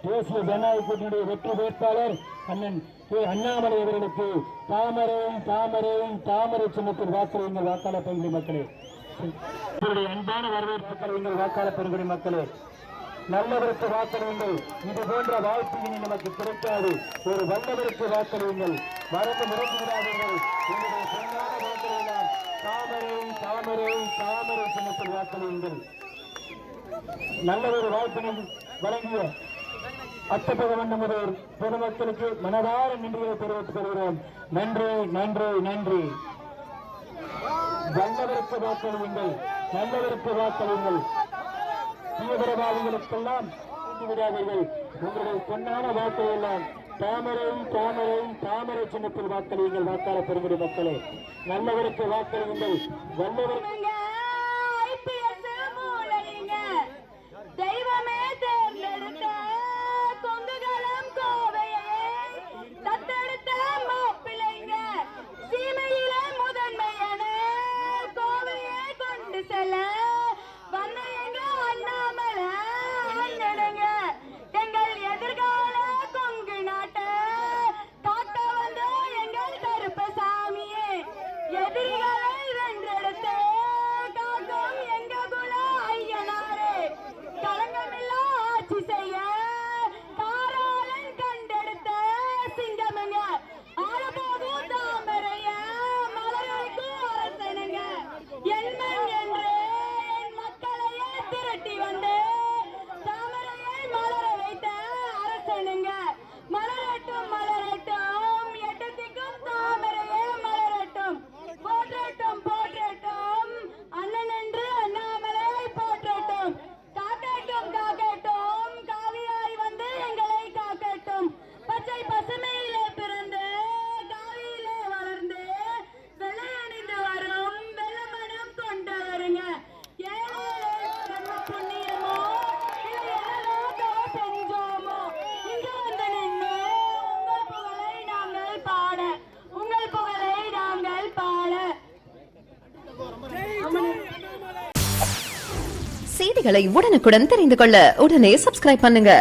தேசிய ஜனநாயக கூட்டணியுடைய வெற்றி வேட்பாளர் அண்ணன் அண்ணாமலை அவர்களுக்கு தாமரை சின்னத்தில் வாக்களியுங்கள் வாக்காளர் பெருங்குடி மக்களே. அன்பான வரவேற்புகள் எங்கள் வாக்காளர் பெருங்குடி மக்களே. நல்லவருக்கு வாக்களியுங்கள். இது போன்ற வாய்ப்பு இனி நமக்கு கிடைக்காது. ஒரு வல்லவருக்கு வாக்களியுங்கள். மறந்து முறைந்து விடாதீர்கள். உங்களுடைய பொன்னான வாக்களியெல்லாம் தாமரை சின்னத்தில் வாக்களியுங்கள். நல்ல ஒரு வாய்ப்பினை வழங்கிய அத்தப்பகவன் நமது பொதுமக்களுக்கு மனதார நன்றியை தெரிவித்துக் கொள்கிறோம். நன்றி. வல்லவருக்கு வாக்களியுங்கள். நல்லவருக்கு வாக்களியுங்கள். தீவிரவாதிகளுக்கெல்லாம் விடாதீர்கள். உங்களுடைய பொன்னான வாக்கை எல்லாம் தாமரை சின்னத்தில் வாக்களியுங்கள் வாக்காளர் பெருங்குடி மக்களே. நல்லவருக்கு வாக்களியுங்கள். வல்லவருக்கு தெய்வமே தேர்ந்தெடுத்த கொங்குகளம் கோவையே தத்தெடுத்த மாப்பிள்ளைங்க சீமையில முதன்மையான கோவையை கொண்டு செல்ல வந்த எங்க அண்ணாமலை அண்ணனுங்க எங்கள் எதிர்கால கொங்கு நாட்டை காக்க வந்த எங்கள் கருப்பசாமியே எதிரிகளை வென்றெடுத்து காக்கும் எங்க குல ஐயனாரே களங்கமில்லா ஆட்சி செய்ய காராளன் கண்டெடுத்த சிங்கமங்க ஆளபோதும் தாமரைய மலரைக்கும் அரசனுங்க என்மன் என்று என் மக்களையே திரட்டி வந்து தாமரையை மலர வைத்த அரசனுங்க மலரட்டும் எட்டத்திற்கும் தாமரையே மலரட்டும் போற்றட்டும் அண்ணன் என்று அண்ணாமலை போற்றட்டும் காக்கட்டும் காவியாய் வந்து எங்களை காக்கட்டும் பச்சை பசுமையிலே பிறந்து காவியிலே வளர்ந்து வெள்ளை அணிந்து வரும் வெள்ளமனம் கொண்டவருங்க ஏழை புண்ணியமோ இல்லை எதோ செஞ்சோமோ இங்கு வந்து நின்று உங்கள் புகழை நாங்கள் பாட செய்திகளை உடனுக்குடன் தெரிந்து கொள்ள உடனே சப்ஸ்கிரைப் பண்ணுங்க.